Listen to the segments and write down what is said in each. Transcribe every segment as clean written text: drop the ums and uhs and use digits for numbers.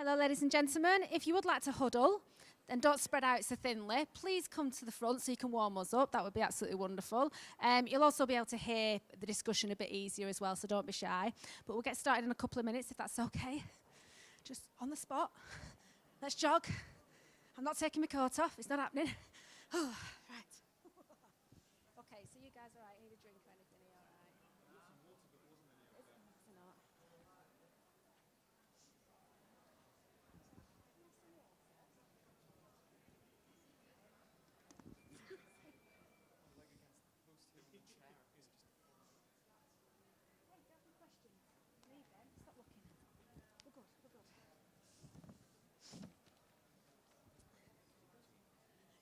Hello, ladies and gentlemen. If you would like to huddle, then don't spread out so thinly. Please come to the front so you can warm us up. That would be absolutely wonderful. You'll also be able to hear the discussion a bit easier as well, so don't be shy. But we'll get started in a couple of minutes, if that's okay. Just on the spot. Let's jog. I'm not taking my coat off. It's not happening. Oh, right. Okay, so you guys all right? Need a drink or anything? Are you all right? It's not.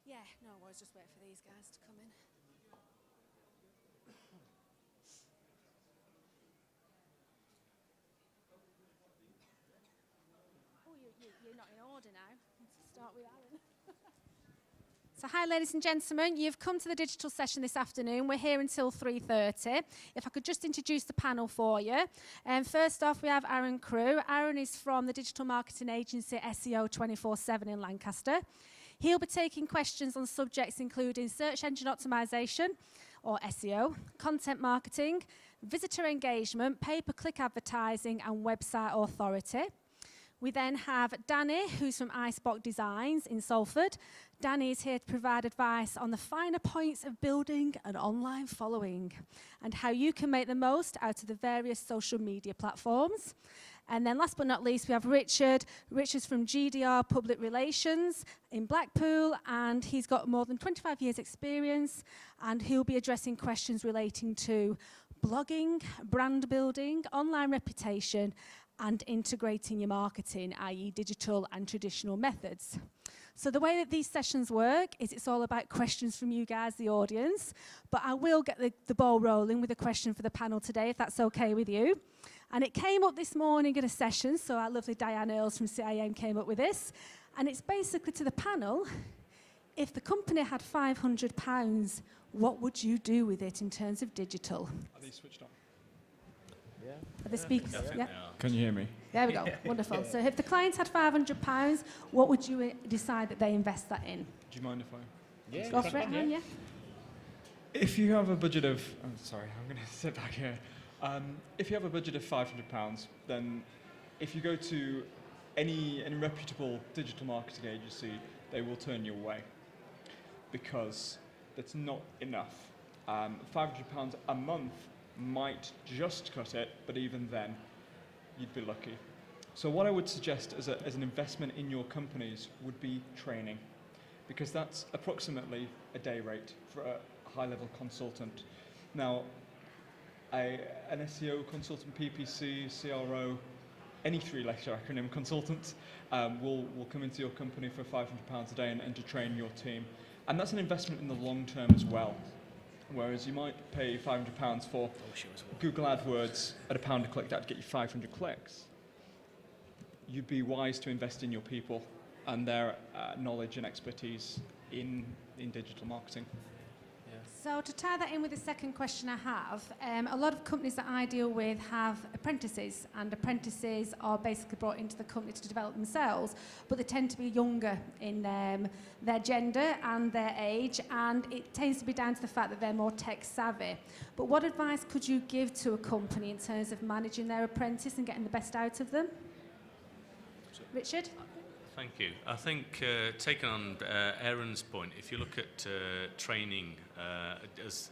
Yeah, no worries, just wait for these guys to come in. Oh, you're not in order now. Let's start with Alan. So hi, ladies and gentlemen. You've come to the digital session this afternoon. We're here until 3:30. If I could just introduce the panel for you. First off, we have Aaron Crew. Aaron is from the digital marketing agency SEO 24/7 in Lancaster. He'll be taking questions on subjects including search engine optimization, or SEO, content marketing, visitor engagement, pay-per-click advertising, and website authority. We then have Danny, who's from Icebox Designs in Salford. Danny is here to provide advice on the finer points of building an online following and how you can make the most out of the various social media platforms. And then last but not least, we have Richard. Richard's from GDR Public Relations in Blackpool, and he's got more than 25 years experience, and he'll be addressing questions relating to blogging, brand building, online reputation, and integrating your marketing, i.e. digital and traditional methods. So the way that these sessions work is it's all about questions from you guys, the audience, but I will get the ball rolling with a question for the panel today, if that's okay with you. And it came up this morning at a session, so our lovely Diane Earls from CIM came up with this, and it's basically to the panel, if the company had £500, what would you do with it in terms of digital? Are they switched on? Yeah. Are the speakers? Yeah. Can you hear me? There we go. Wonderful. So if the client had £500, what would you decide that they invest that in? Do you mind if I? Yeah. Go for it, Aaron, yeah. If you have a budget of, I'm sorry, I'm going to sit back here. If you have a budget of £500, then if you go to any reputable digital marketing agency, they will turn you away because that's not enough. £500 a month might just cut it, but even then, you'd be lucky. So what I would suggest as an investment in your companies would be training, because that's approximately a day rate for a high-level consultant. Now, an SEO consultant, PPC, CRO, any three-letter acronym consultant will come into your company for £500 a day and to train your team. And that's an investment in the long term as well. Whereas you might pay £500 for Google AdWords at £1 a click, that'd get you 500 clicks. You'd be wise to invest in your people and their knowledge and expertise in digital marketing. So to tie that in with the second question I have, a lot of companies that I deal with have apprentices, and apprentices are basically brought into the company to develop themselves, but they tend to be younger in their gender and their age, and it tends to be down to the fact that they're more tech savvy. But what advice could you give to a company in terms of managing their apprentice and getting the best out of them? Richard? Thank you. I think, taking on Aaron's point, if you look at training as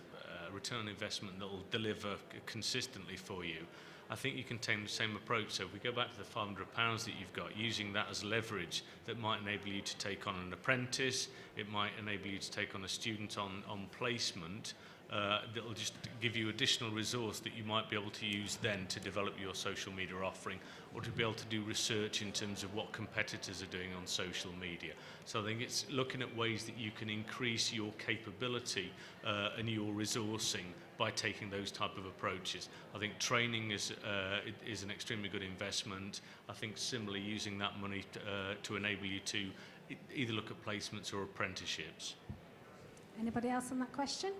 a return on investment that will deliver consistently for you, I think you can take the same approach. So if we go back to the £500 that you've got, using that as leverage that might enable you to take on an apprentice, it might enable you to take on a student on placement, that will just give you additional resource that you might be able to use then to develop your social media offering, or to be able to do research in terms of what competitors are doing on social media. So I think it's looking at ways that you can increase your capability and your resourcing by taking those type of approaches. I think training is an extremely good investment. I think similarly using that money to enable you to either look at placements or apprenticeships. Anybody else on that question?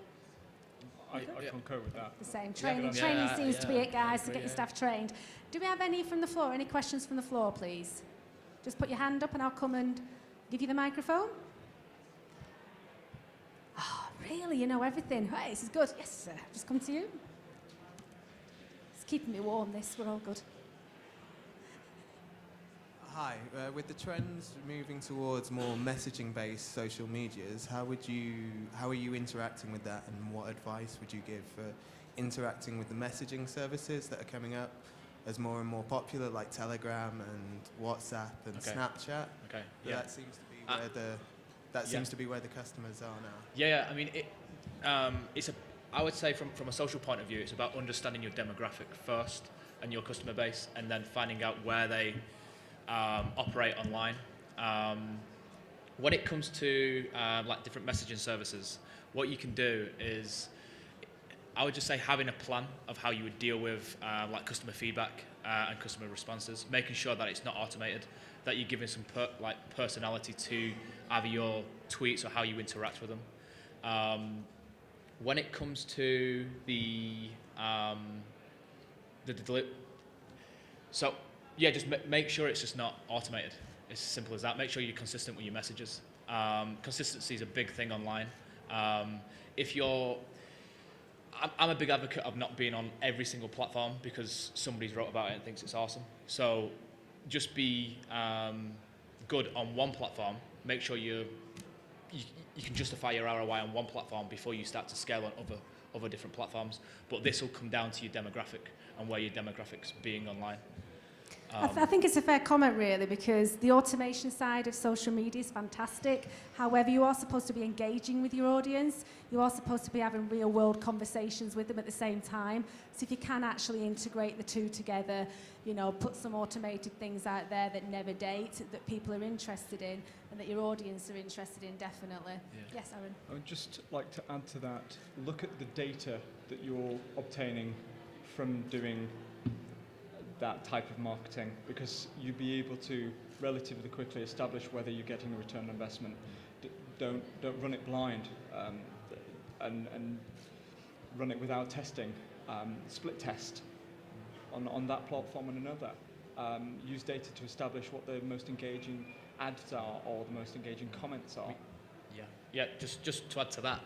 I concur with that. The same. Training seems to be it, guys, to get your staff trained. Do we have any from the floor? Any questions from the floor, please? Just put your hand up and I'll come and give you the microphone. Oh, really? You know everything. Hey, this is good. Yes, sir. Just come to you. It's keeping me warm, this. We're all good. Hi. With the trends moving towards more messaging-based social medias, how are you interacting with that, and what advice would you give for interacting with the messaging services that are coming up as more and more popular, like Telegram and WhatsApp and Snapchat? Okay. But Yeah. that seems to be where seems to be where the customers are now. Yeah. I mean, I would say from a social point of view, it's about understanding your demographic first and your customer base, and then finding out where they operate online. When it comes to like different messaging services, what you can do is, I would just say, having a plan of how you would deal with like customer feedback and customer responses, making sure that it's not automated, that you're giving some personality to either your tweets or how you interact with them. When it comes to the so yeah, just make sure it's just not automated. It's as simple as that. Make sure you're consistent with your messages. Consistency is a big thing online. I'm a big advocate of not being on every single platform because somebody's wrote about it and thinks it's awesome. So just be good on one platform. Make sure you can justify your ROI on one platform before you start to scale on other different platforms. But this will come down to your demographic and where your demographics being online. I think it's a fair comment, really, because the automation side of social media is fantastic. However, you are supposed to be engaging with your audience. You are supposed to be having real-world conversations with them at the same time. So if you can actually integrate the two together, you know, put some automated things out there that never date, that people are interested in, and that your audience are interested in, definitely. Yeah. Yes, Aaron? I would just like to add to that, look at the data that you're obtaining from doing that type of marketing, because you'll be able to relatively quickly establish whether you're getting a return on investment. Don't run it blind and run it without testing. Split test on that platform and another. Use data to establish what the most engaging ads are or the most engaging comments are. Yeah. Just to add to that,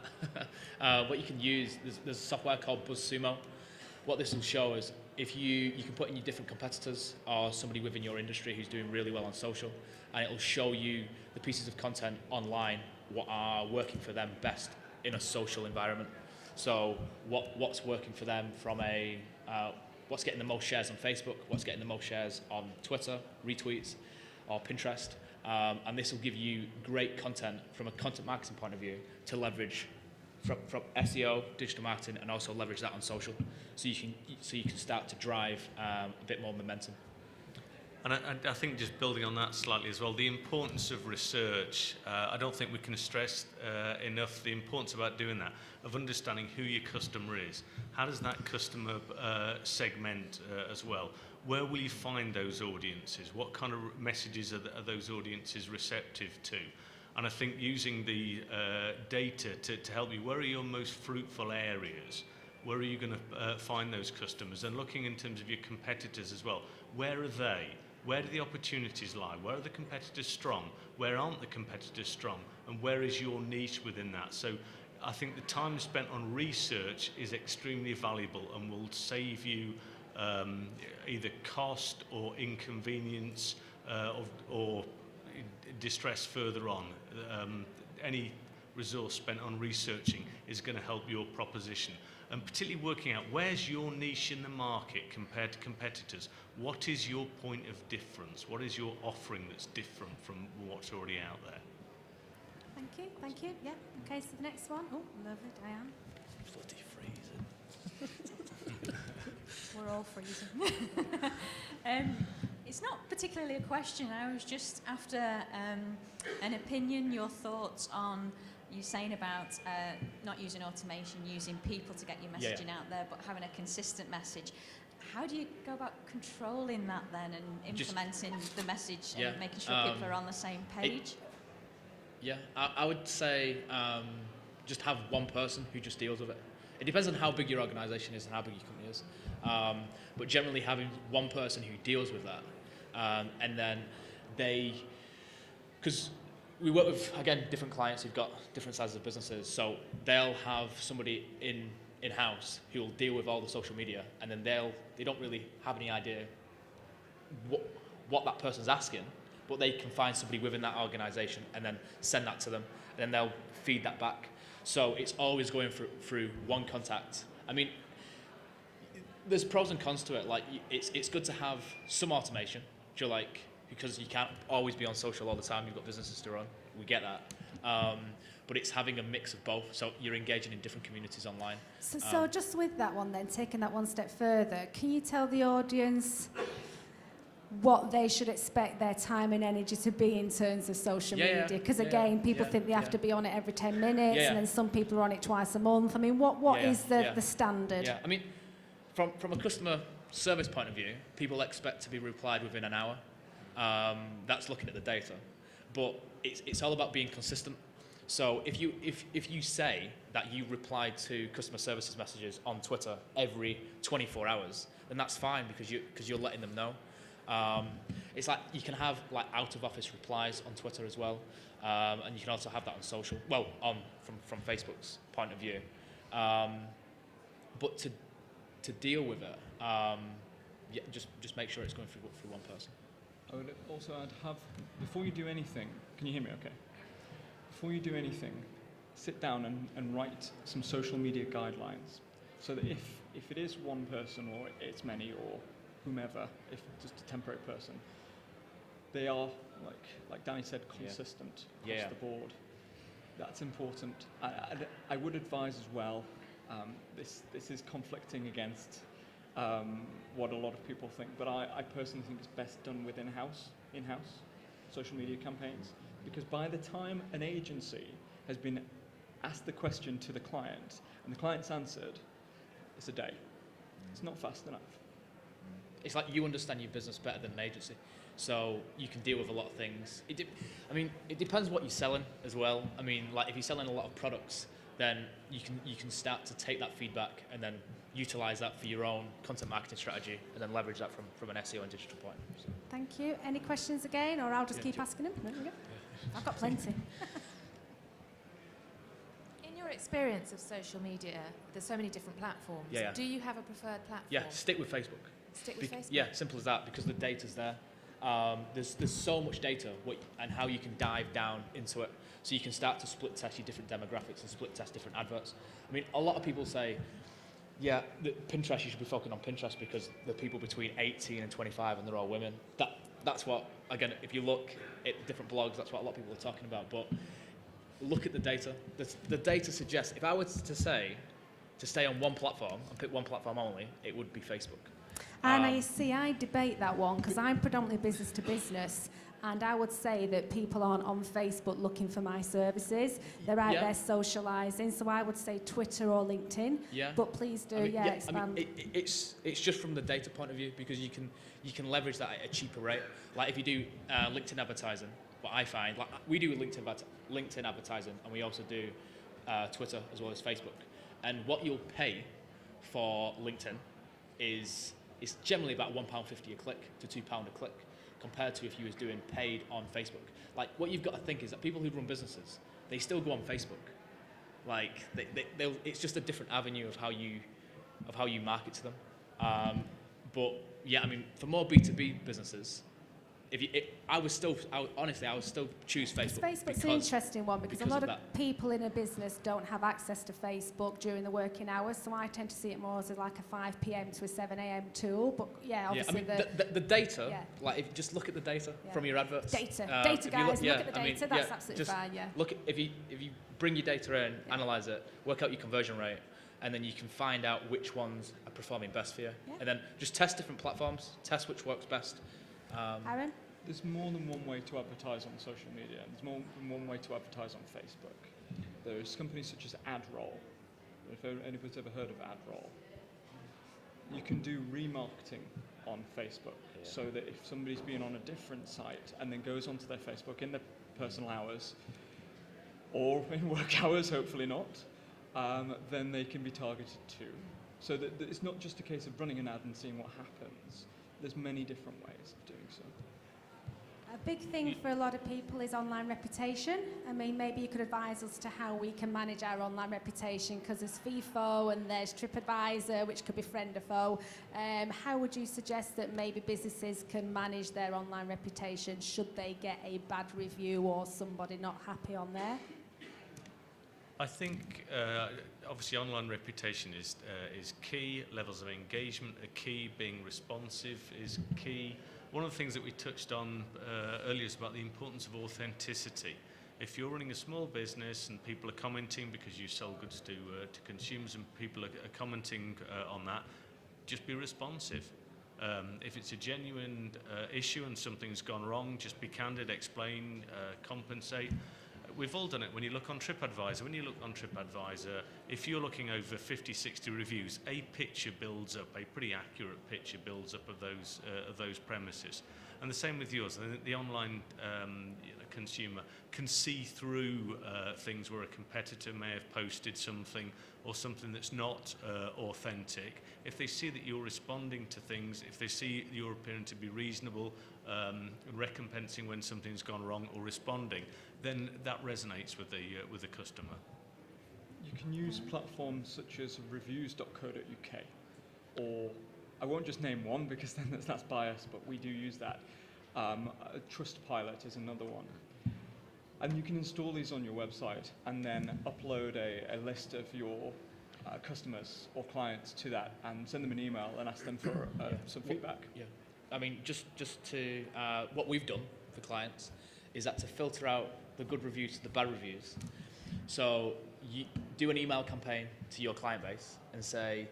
what you can use, there's a software called BuzzSumo. What this will show is if you can put in your different competitors or somebody within your industry who's doing really well on social, and it'll show you the pieces of content online, what are working for them best in a social environment. So what's working for them from what's getting the most shares on Facebook, what's getting the most shares on Twitter, retweets, or Pinterest. And this will give you great content from a content marketing point of view to leverage from SEO, digital marketing, and also leverage that on social, so you can start to drive a bit more momentum. And I think just building on that slightly as well, the importance of research, I don't think we can stress enough the importance about doing that, of understanding who your customer is. How does that customer segment as well? Where will you find those audiences? What kind of messages are those audiences receptive to? And I think using the data to help you, where are your most fruitful areas? Where are you going to find those customers? And looking in terms of your competitors as well, where are they? Where do the opportunities lie? Where are the competitors strong? Where aren't the competitors strong? And where is your niche within that? So I think the time spent on research is extremely valuable and will save you either cost or inconvenience or distress further on. Any resource spent on researching is going to help your proposition, and particularly working out where's your niche in the market compared to competitors. What is your point of difference? What is your offering that's different from what's already out there? Thank you. Yeah. Okay, so the next one. Oh, lovely, Diane. Bloody freezing. We're all freezing. It's not particularly a question. I was just after an opinion, your thoughts on you saying about not using automation, using people to get your messaging out there, but having a consistent message. How do you go about controlling that then and implementing the message and making sure people are on the same page? I would say just have one person who just deals with it. It depends on how big your organisation is and how big your company is. But generally having one person who deals with that, and then because we work with, again, different clients who've got different sizes of businesses, so they'll have somebody in-house who will deal with all the social media, and then they don't really have any idea what that person's asking, but they can find somebody within that organisation and then send that to them, and then they'll feed that back. So it's always going through one contact. I mean, there's pros and cons to it. Like, it's good to have some automation, because you can't always be on social all the time. You've got businesses to run. We get that. But it's having a mix of both. So you're engaging in different communities online. So just with that one then, taking that one step further, can you tell the audience what they should expect their time and energy to be in terms of social media? Because again, people think they have to be on it every 10 minutes, and then some people are on it twice a month. I mean, what is the standard? Yeah, I mean, from a customer service point of view, people expect to be replied within an hour. That's looking at the data, but it's all about being consistent. So if you say that you reply to customer services messages on Twitter every 24 hours, then that's fine because you're letting them know. It's like you can have like out of office replies on Twitter as well, and you can also have that on social. Well, from Facebook's point of view, but to deal with it, just make sure it's going through one person. I would also add, before you do anything, can you hear me okay? Before you do anything, sit down and write some social media guidelines, so that if it is one person or it's many or whomever, if just a temporary person, they are, like Danny said, consistent across the board. That's important. I would advise as well, this is conflicting against what a lot of people think, but I personally think it's best done with in-house social media campaigns, because by the time an agency has been asked the question to the client and the client's answered, it's a day. It's not fast enough. It's like you understand your business better than an agency, so you can deal with a lot of things. It depends what you're selling as well. I mean, like if you're selling a lot of products, then you can start to take that feedback and then utilize that for your own content marketing strategy, and then leverage that from an SEO and digital point. So. Thank you. Any questions again, or I'll just keep asking them? No, we go. I've got plenty. In your experience of social media, there's so many different platforms. Yeah. Do you have a preferred platform? Yeah, stick with Facebook. Stick with Facebook? Yeah, simple as that, because the data's there. There's so much data and how you can dive down into it. So you can start to split test your different demographics and split test different adverts. I mean, a lot of people say, yeah, Pinterest, you should be focusing on Pinterest because the people between 18 and 25 and they're all women. That's what, again, if you look at different blogs, that's what a lot of people are talking about. But look at the data. The data suggests, if I were to say to stay on one platform and pick one platform only, it would be Facebook. And I see, I debate that one because I'm predominantly business to business, and I would say that people aren't on Facebook looking for my services. They're out there socialising, so I would say Twitter or LinkedIn. Yeah. But please do, expand. I mean, it's just from the data point of view, because you can leverage that at a cheaper rate. Like if you do LinkedIn advertising, what I find, like we do LinkedIn advertising, and we also do Twitter as well as Facebook. And what you'll pay for LinkedIn is generally about £1.50 a click to £2 a click, compared to if you was doing paid on Facebook. Like what you've got to think is that people who run businesses, they still go on Facebook. Like it's just a different avenue of how you market to them. But yeah, I mean, for more B2B businesses, I would still choose Facebook. Facebook's an interesting one because a lot of people in a business don't have access to Facebook during the working hours, so I tend to see it more as like a 5 p.m. to a 7 a.m. tool. But yeah, obviously the data, like if you just look at the data from your adverts. Data guys, look at the data. That's absolutely fine. Yeah. Look, if you bring your data in, analyze it, work out your conversion rate, and then you can find out which ones are performing best for you, and then just test different platforms, test which works best. Aaron? There's more than one way to advertise on social media, and there's more than one way to advertise on Facebook. There's companies such as AdRoll. If anybody's ever heard of AdRoll, you can do remarketing on Facebook, so that if somebody's been on a different site and then goes onto their Facebook in their personal hours, or in work hours, hopefully not, then they can be targeted too. So that it's not just a case of running an ad and seeing what happens. There's many different ways of doing so. A big thing for a lot of people is online reputation. I mean, maybe you could advise us to how we can manage our online reputation, because there's FIFO and there's TripAdvisor, which could be friend or foe. How would you suggest that maybe businesses can manage their online reputation should they get a bad review or somebody not happy on there? I think obviously online reputation is key. Levels of engagement are key. Being responsive is key. One of the things that we touched on earlier is about the importance of authenticity. If you're running a small business and people are commenting because you sell goods to consumers and people are commenting on that, just be responsive. If it's a genuine issue and something's gone wrong, just be candid, explain, compensate. We've all done it when you look on TripAdvisor. When you look on TripAdvisor, if you're looking over 50, 60 reviews, a picture builds up, a pretty accurate picture builds up of those premises. And the same with yours. The online consumer can see through things where a competitor may have posted something or something that's not authentic. If they see that you're responding to things, if they see you're appearing to be reasonable, recompensing when something's gone wrong or responding, then that resonates with the customer. You can use platforms such as reviews.co.uk, or I won't just name one because then that's biased, but we do use that. Trustpilot is another one. And you can install these on your website and then upload a list of your customers or clients to that and send them an email and ask them for some feedback. Yeah. I mean, just to what we've done for clients is that to filter out the good reviews to the bad reviews. So you do an email campaign to your client base and say,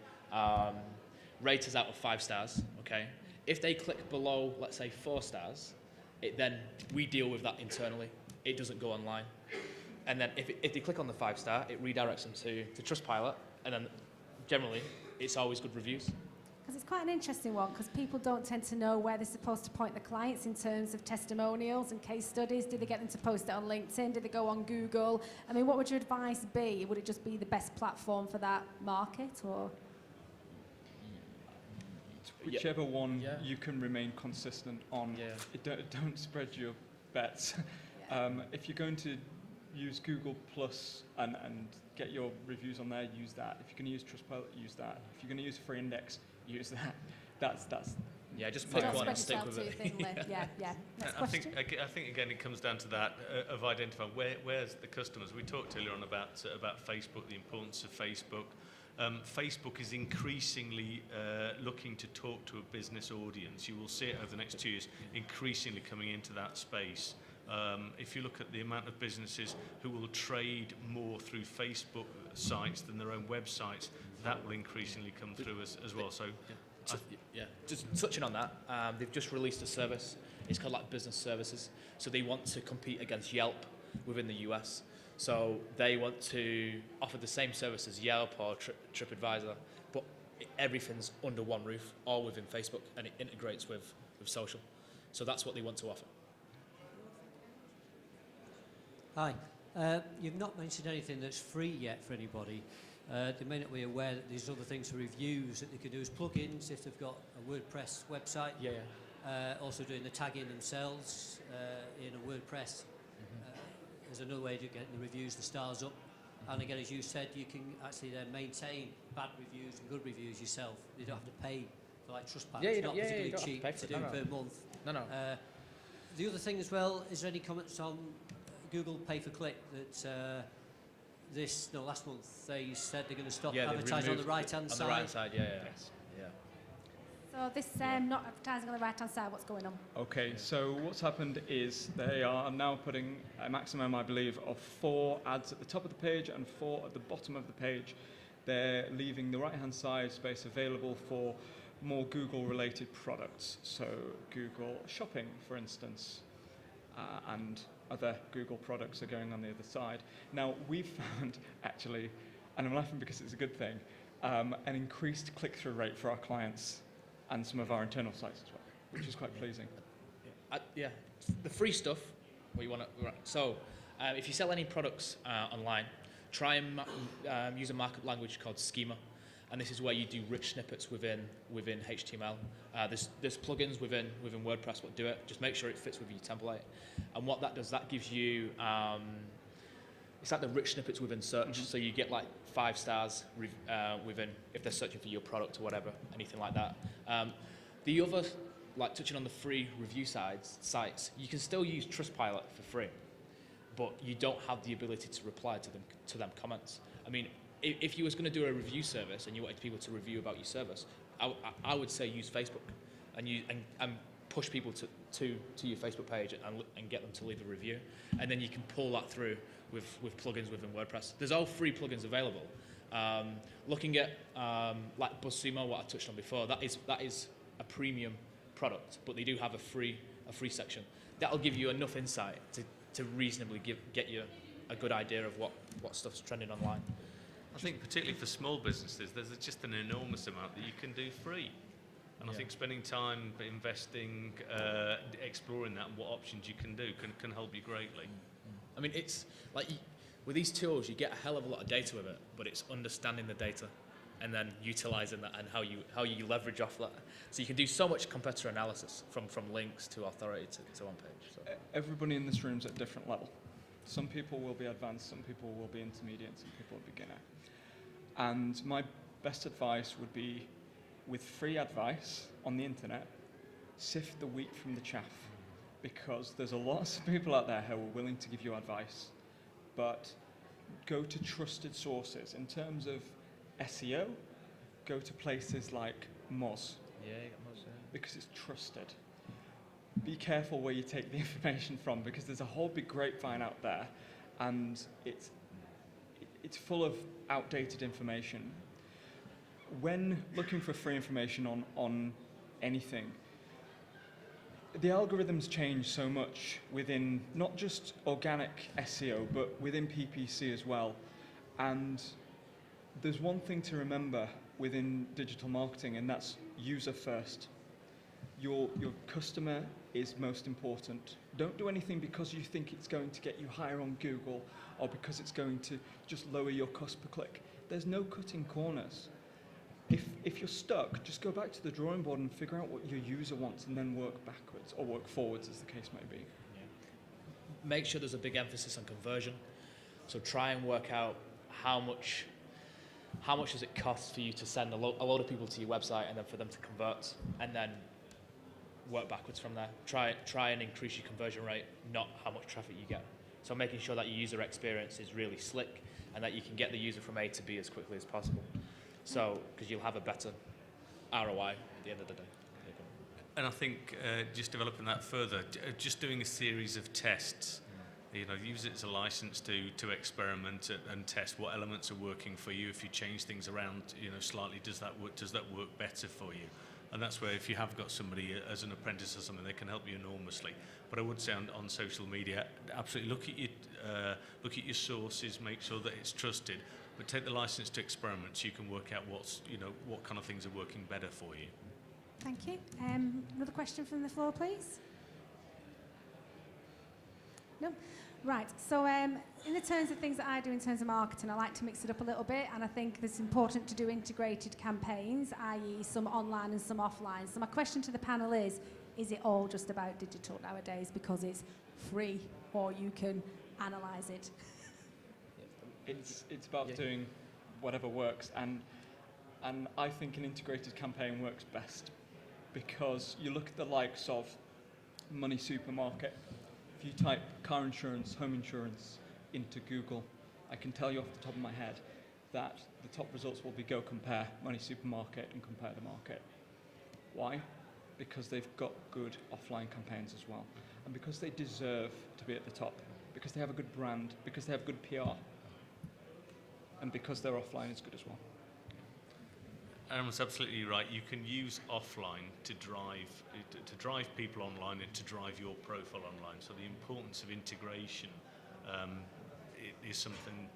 rate us out of 5 stars, okay? If they click below, let's say 4 stars, then we deal with that internally. It doesn't go online. And then if they click on the 5-star, it redirects them to Trustpilot, and then generally, it's always good reviews. Because it's quite an interesting one, because people don't tend to know where they're supposed to point the clients in terms of testimonials and case studies. Do they get them to post it on LinkedIn? Do they go on Google? I mean, what would your advice be? Would it just be the best platform for that market, or? Whichever one you can remain consistent on. Yeah. Don't spread your bets. If you're going to use Google Plus and get your reviews on there, use that. If you're going to use Trustpilot, use that. If you're going to use a free index, use that. That's yeah, just pick one and stick with it. Yeah. Next I think again it comes down to that of identifying where's the customers. We talked earlier on about Facebook, the importance of Facebook. Facebook is increasingly looking to talk to a business audience. You will see it over the next 2 years increasingly coming into that space. If you look at the amount of businesses who will trade more through Facebook sites than their own websites, that will increasingly come through as well. So, just touching on that, they've just released a service. It's called like Business Services. So they want to compete against Yelp within the US. So they want to offer the same service as Yelp or TripAdvisor, but everything's under one roof, all within Facebook, and it integrates with social. So that's what they want to offer. Hi. You've not mentioned anything that's free yet for anybody. They may not be aware that there's other things for reviews that they can do as plugins if they've got a WordPress website. Also doing the tagging themselves in a WordPress. There's another way to get the reviews, the stars up. And again, as you said, you can actually then maintain bad reviews and good reviews yourself. You don't have to pay for like Trustpilot. It's not particularly cheap to do per month. No. The other thing as well, is there any comments on Google pay-per-click that last month they said they're going to stop advertising on the right-hand side? On the right side, yeah. So this not advertising on the right-hand side, what's going on? Okay, so what's happened is they are now putting a maximum, I believe, of 4 ads at the top of the page and 4 at the bottom of the page. They're leaving the right-hand side space available for more Google-related products. So Google Shopping, for instance, and other Google products are going on the other side. Now, we've found, actually, and I'm laughing because it's a good thing, an increased click-through rate for our clients and some of our internal sites as well, which is quite pleasing. The free stuff, what you want to. So, if you sell any products online, try and use a markup language called Schema. and this is where you do rich snippets within HTML. There's plugins within WordPress that do it. Just make sure it fits with your template. And what that does, that gives you it's like the rich snippets within search. So you get like 5 stars within if they're searching for your product or whatever, anything like that. The other, like touching on the free review sites, you can still use Trustpilot for free, but you don't have the ability to reply to them comments. I mean, if you was going to do a review service and you wanted people to review about your service, I would say use Facebook and push people to your Facebook page and get them to leave a review, and then you can pull that through with plugins within WordPress. There's all free plugins available. Looking at like BuzzSumo, what I touched on before, that is a premium product, but they do have a free section. That'll give you enough insight to reasonably get you a good idea of what stuff's trending online. I think particularly for small businesses, there's just an enormous amount that you can do free. And I think spending time investing, exploring that and what options you can do can help you greatly. I mean, it's like with these tools, you get a hell of a lot of data with it, but it's understanding the data and then utilizing that and how you leverage off that. So you can do so much competitor analysis from links to authority to one page. So. Everybody in this room's at a different level. Some people will be advanced, some people will be intermediate, some people are beginner. And my best advice would be, with free advice on the internet, sift the wheat from the chaff, because there's a lot of people out there who are willing to give you advice, but go to trusted sources. In terms of SEO, go to places like Moz. Yeah, you got Moz, yeah. Because it's trusted. Be careful where you take the information from, because there's a whole big grapevine out there, and it's full of outdated information. When looking for free information on anything, the algorithms change so much within not just organic SEO, but within PPC as well. And there's one thing to remember within digital marketing, and that's user first. Your customer is most important. Don't do anything because you think it's going to get you higher on Google or because it's going to just lower your cost per click. There's no cutting corners. If you're stuck, just go back to the drawing board and figure out what your user wants and then work backwards or work forwards, as the case may be. Yeah. Make sure there's a big emphasis on conversion. So try and work out how much does it cost for you to send a load of people to your website and then for them to convert, and then work backwards from there. Try and increase your conversion rate, not how much traffic you get. So making sure that your user experience is really slick and that you can get the user from A to B as quickly as possible. So, because you'll have a better ROI at the end of the day. And I think just developing that further, just doing a series of tests, use it as a license to experiment and test what elements are working for you. If you change things around, slightly, does that work better for you? And that's where, if you have got somebody as an apprentice or something, they can help you enormously. But I would say on social media, absolutely look at your sources, make sure that it's trusted. But take the license to experiment so you can work out what kind of things are working better for you. Thank you. Another question from the floor, please. No? Right, so in the terms of things that I do in terms of marketing, I like to mix it up a little bit, and I think it's important to do integrated campaigns, i.e. some online and some offline. So my question to the panel is it all just about digital nowadays because it's free, or you can analyse it? It's about doing whatever works, and I think an integrated campaign works best because you look at the likes of Money Supermarket. If you type car insurance, home insurance into Google, I can tell you off the top of my head that the top results will be go compare Money Supermarket and compare the market. Why? Because they've got good offline campaigns as well, and because they deserve to be at the top, because they have a good brand, because they have good PR, and because their offline is good as well. Aaron's absolutely right. You can use offline to drive people online and to drive your profile online. So the importance of integration is something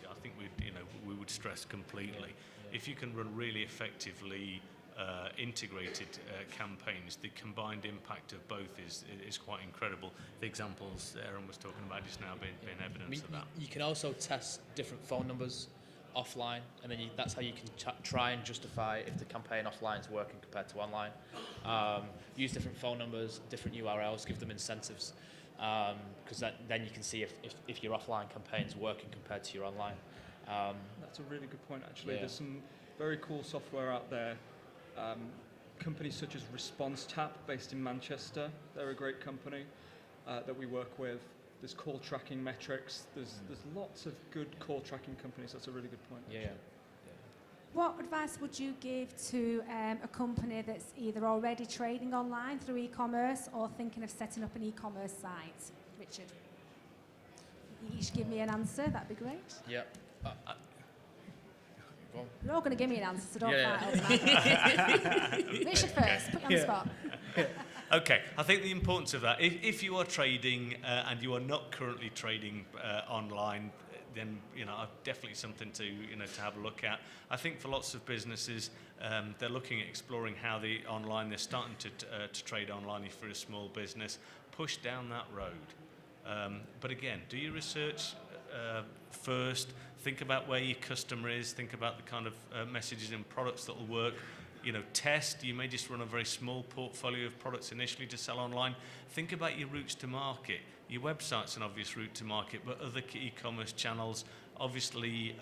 I think we would stress completely. If you can run really effectively integrated campaigns, the combined impact of both is quite incredible. The examples Aaron was talking about just now being evidence of that. You can also test different phone numbers offline, and then that's how you can try and justify if the campaign offline is working compared to online. Use different phone numbers, different URLs, give them incentives, because then you can see if your offline campaign is working compared to your online. That's a really good point, actually. Yeah. There's some very cool software out there. Companies such as ResponseTap, based in Manchester, they're a great company that we work with. There's call tracking metrics. There's lots of good call tracking companies. That's a really good point. Yeah. What advice would you give to a company that's either already trading online through e-commerce or thinking of setting up an e-commerce site? Richard, you each give me an answer. That'd be great. Yeah. You're all going to give me an answer, so don't Yeah. fight over that. Richard first, put you on the spot. Okay, I think the importance of that, if you are trading and you are not currently trading online, then definitely something to to have a look at. I think for lots of businesses, they're looking at exploring how they're starting to trade online if you're a small business. Push down that road. But again, do your research first. Think about where your customer is. Think about the kind of messages and products that will work. Test. You may just run a very small portfolio of products initially to sell online. Think about your routes to market. Your website's an obvious route to market, but other e-commerce channels, obviously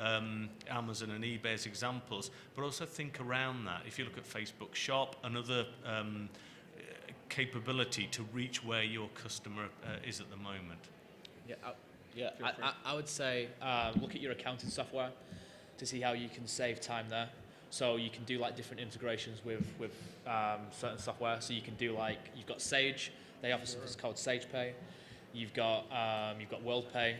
Amazon and eBay as examples, but also think around that. If you look at Facebook Shop, another capability to reach where your customer is at the moment. I would say look at your accounting software to see how you can save time there. So you can do like different integrations with certain software. So you can do you've got Sage. They offer something called SagePay. You've got WorldPay,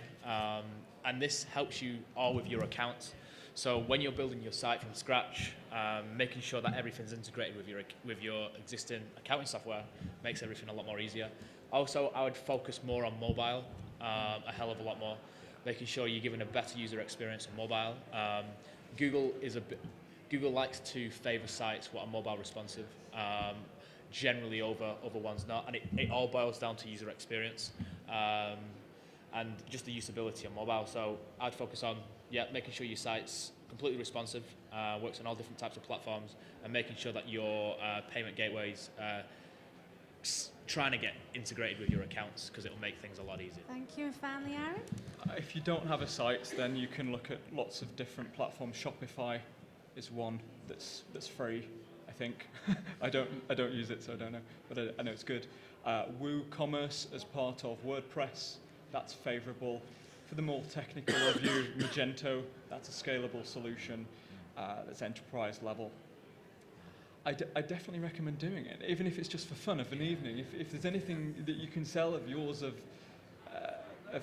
and this helps you all with your accounts. So when you're building your site from scratch, making sure that everything's integrated with your existing accounting software makes everything a lot more easier. Also, I would focus more on mobile, a hell of a lot more, making sure you're giving a better user experience on mobile. Google likes to favor sites what are mobile responsive, generally over ones not, and it all boils down to user experience and just the usability on mobile. So I'd focus on making sure your site's completely responsive, works on all different types of platforms, and making sure that your payment gateways trying to get integrated with your accounts, because it'll make things a lot easier. Thank you. And finally, Aaron? If you don't have a site, then you can look at lots of different platforms. Shopify is one that's free, I think. I don't use it, so I don't know, but I know it's good. WooCommerce as part of WordPress, that's favourable. For the more technical review, Magento, that's a scalable solution that's enterprise level. I definitely recommend doing it, even if it's just for fun of an evening. If there's anything that you can sell of yours of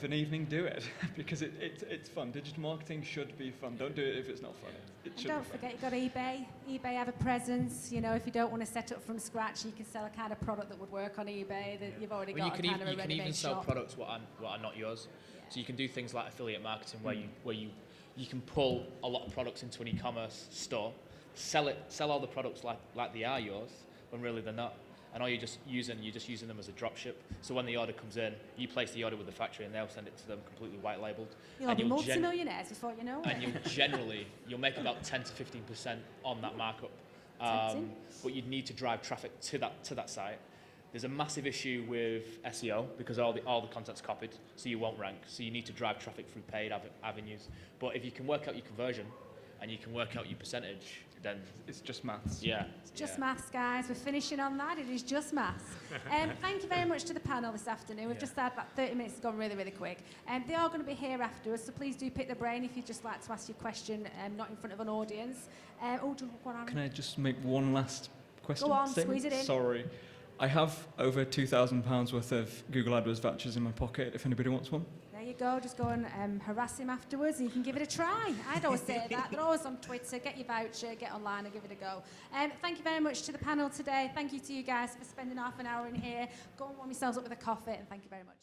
an evening, do it, because it's fun. Digital marketing should be fun. Don't do it if it's not fun. It should Don't be fun. forget, you've got eBay. eBay have a presence. If you don't want to set up from scratch, you can sell a kind of product that would work on eBay that you've already got. You can even sell products what are not yours. Yeah. So you can do things like affiliate marketing, where you can pull a lot of products into an e-commerce store, sell all the products like they are yours, when really they're not. And all you're just using them as a drop ship. So when the order comes in, you place the order with the factory and they'll send it to them completely white labelled. You'll be multi-millionaires before you know it. And you'll make about 10 to 15% on that markup. But you'd need to drive traffic to that site. There's a massive issue with SEO because all the content's copied, so you won't rank. So you need to drive traffic through paid avenues. But if you can work out your conversion and you can work out your percentage, then it's just maths. Yeah. It's just maths, guys. We're finishing on that. It is just maths. Thank you very much to the panel this afternoon. We've just had about 30 minutes. It's gone really, really quick. They are going to be here afterwards, so please do pick their brain if you'd just like to ask your question, not in front of an audience. Can I just make one last question? Go on, statement? squeeze it in. Sorry. I have over £2,000 worth of Google AdWords vouchers in my pocket, if anybody wants one. There you go. Just go and harass him afterwards and you can give it a try. I'd always say that. They're always on Twitter. Get your voucher, get online and give it a go. Thank you very much to the panel today. Thank you to you guys for spending half an hour in here. Go and warm yourselves up with a coffee, and thank you very much.